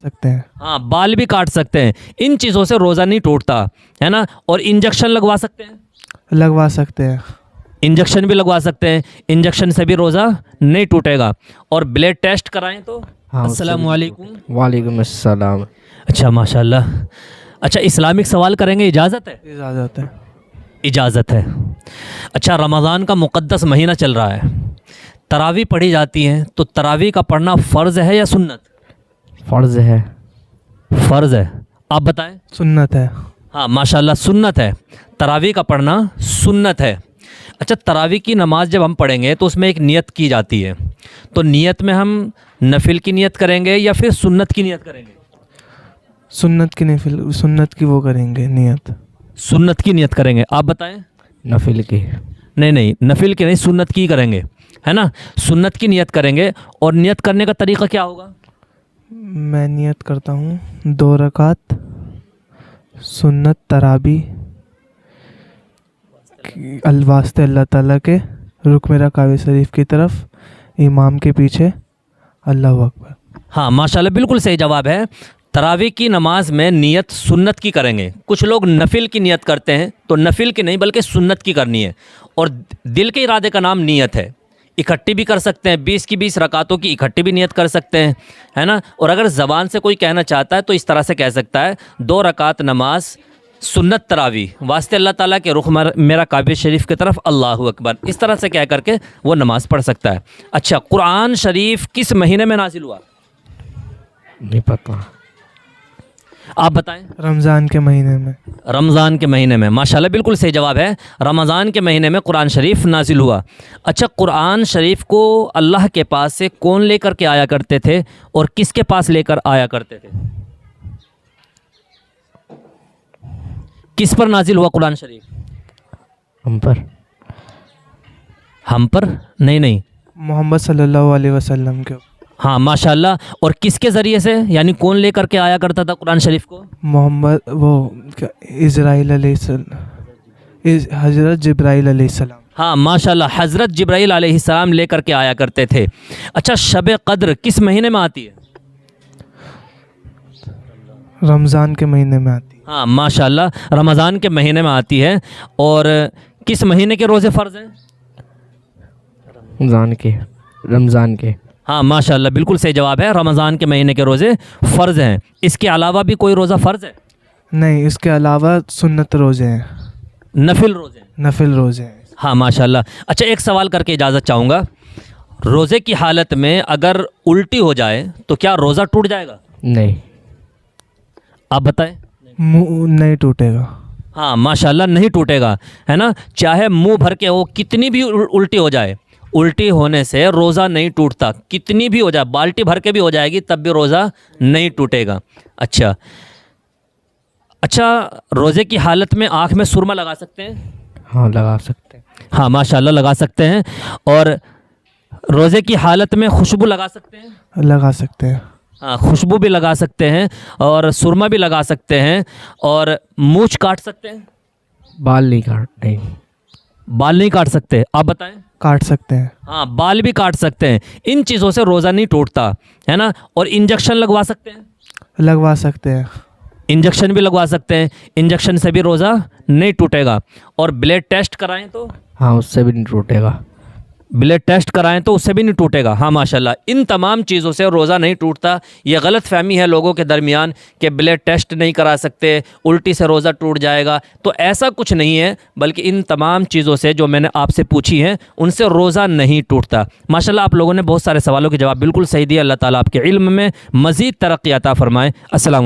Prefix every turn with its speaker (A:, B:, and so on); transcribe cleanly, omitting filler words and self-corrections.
A: सकते हैं।
B: हाँ, बाल भी काट सकते हैं। इन चीज़ों से रोज़ा नहीं टूटता है ना। और इंजेक्शन लगवा सकते हैं,
A: लगवा सकते हैं।
B: इंजेक्शन भी लगवा सकते हैं, इंजेक्शन से भी रोज़ा नहीं टूटेगा। और ब्लड टेस्ट कराएं तो।
C: हाँ,
B: अस्सलाम वालेकुम।
C: वालेकुम अस्सलाम।
B: अच्छा माशाल्लाह। अच्छा, इस्लामिक सवाल करेंगे, इजाज़त है?
A: इजाज़त है।
B: इजाज़त है। अच्छा, रमज़ान का मुक़द्दस महीना चल रहा है, तरावी पढ़ी जाती है, तो तरावी का पढ़ना फ़र्ज़ है या सुन्नत?
C: फ़र्ज़ है।
B: फ़र्ज़ है। आप बताएं।
A: सुन्नत है।
B: हाँ माशाल्लाह, सुन्नत है। तरावी का पढ़ना सुन्नत है। अच्छा, तरावी की नमाज़ जब हम पढ़ेंगे तो उसमें एक नियत की जाती है, तो नियत में हम नफिल की नियत करेंगे या फिर सुन्नत की नियत करेंगे?
A: सुन्नत की नहीं, सुन्नत की वो करेंगे नियत।
B: सुन्नत की नियत करेंगे। आप बताएं।
C: नफिल की।
B: नहीं, नफिल की नहीं, सुन्नत की करेंगे, है ना। सुन्नत की नियत करेंगे। और नियत करने का तरीक़ा क्या होगा?
A: मैं नियत करता हूँ 2 रकात सुन्नत तराबी वास्ते अल्लाह ताला के, रुक मेरा काबे शरीफ की तरफ, इमाम के पीछे, अल्लाहु अकबर।
B: हाँ माशाल्लाह, बिल्कुल सही जवाब है। तरावी की नमाज में नियत सुन्नत की करेंगे। कुछ लोग नफिल की नियत करते हैं, तो नफिल की नहीं बल्कि सुन्नत की करनी है। और दिल के इरादे का नाम नियत है। इकट्ठी भी कर सकते हैं, 20 की 20 रकातों की इकट्ठी भी नियत कर सकते हैं, है ना। और अगर ज़बान से कोई कहना चाहता है तो इस तरह से कह सकता है, 2 रकात नमाज सुन्नत तरावी वास्ते अल्लाह ताला के रुख मेरा काबे शरीफ की तरफ, अल्लाहु अकबर। इस तरह से कह करके वो नमाज पढ़ सकता है। अच्छा, कुरान शरीफ किस महीने में नाजिल हुआ?
C: नहीं पता।
B: आप बताएं।
A: रमज़ान के महीने में।
B: रमज़ान के महीने में। माशाल्लाह, बिल्कुल सही जवाब है। रमज़ान के महीने में कुरान शरीफ नाजिल हुआ। अच्छा, कुरान शरीफ को अल्लाह के पास से कौन लेकर के आया करते थे और किसके पास लेकर आया करते थे? किस पर नाजिल हुआ कुरान शरीफ?
C: हम पर।
B: हम पर नहीं।
A: मोहम्मद सल्लल्लाहु अलैहि वसल्लम के।
B: हाँ माशाल्लाह। और किसके ज़रिए से, यानी कौन लेकर के आया करता था कुरान शरीफ को?
A: मोहम्मद वो इज़राइल हज़रत जिब्राइल अलैहिस्सलाम।
B: हाँ माशाल्लाह, हज़रत जिब्राइल अलैहिस्सलाम लेकर के आया करते थे। अच्छा, शब क़द्र किस महीने में आती है?
A: रमज़ान के महीने में आती है।
B: हाँ माशाल्लाह, रमज़ान के महीने में आती है। और किस महीने के रोज़े फ़र्ज़ हैं?
C: रमज़ान के।
B: हाँ माशाल्लाह, बिल्कुल सही जवाब है। रमज़ान के महीने के रोज़े फ़र्ज़ हैं। इसके अलावा भी कोई रोज़ा फ़र्ज़ है?
A: नहीं, इसके अलावा सुन्नत रोज़े हैं,
B: नफिल रोज़े हैं।
A: नफिल रोज़े हैं।
B: हाँ माशाल्लाह। अच्छा, एक सवाल करके इजाज़त चाहूँगा। रोज़े की हालत में अगर उल्टी हो जाए तो क्या रोज़ा टूट जाएगा?
C: नहीं।
B: आप बताएं।
A: मुँह नहीं टूटेगा।
B: हाँ माशाल्लाह, नहीं टूटेगा, है ना। चाहे मुंह भर के हो, कितनी भी उल्टी हो जाए, उल्टी होने से रोज़ा नहीं टूटता। कितनी भी हो जाए, बाल्टी भर के भी हो जाएगी तब भी रोज़ा नहीं टूटेगा। अच्छा, रोज़े की हालत में आँख में सुरमा लगा सकते हैं?
C: हाँ, लगा सकते हैं।
B: हाँ माशाल्लाह, लगा सकते हैं। और रोज़े की हालत में खुशबू लगा सकते हैं?
A: लगा सकते हैं।
B: हाँ, खुशबू भी लगा सकते हैं और सुरमा भी लगा सकते हैं। और मूंछ काट सकते हैं?
C: बाल नहीं।
B: बाल नहीं काट सकते। आप बताएं।
A: काट सकते हैं।
B: हाँ, बाल भी काट सकते हैं। इन चीज़ों से रोज़ा नहीं टूटता, है ना। और इंजेक्शन लगवा सकते हैं?
A: लगवा सकते हैं।
B: इंजेक्शन भी लगवा सकते हैं, इंजेक्शन से भी रोज़ा नहीं टूटेगा। और ब्लड टेस्ट कराएं तो?
C: हाँ, उससे भी नहीं टूटेगा।
B: ब्लड टेस्ट कराएं तो उससे भी नहीं टूटेगा। हाँ माशाल्लाह, इन तमाम चीज़ों से रोज़ा नहीं टूटता। ये गलत फहमी है लोगों के दरमियान कि ब्लड टेस्ट नहीं करा सकते, उल्टी से रोज़ा टूट जाएगा। तो ऐसा कुछ नहीं है, बल्कि इन तमाम चीज़ों से जो मैंने आपसे पूछी हैं उनसे रोज़ा नहीं टूटता। माशाल्लाह, आप लोगों ने बहुत सारे सवालों के जवाब बिल्कुल सही दिए। अल्लाह ताला आपके इल्म में मज़ीद तरक्की अता फ़रमाए। अस्सलाम वालेकुम।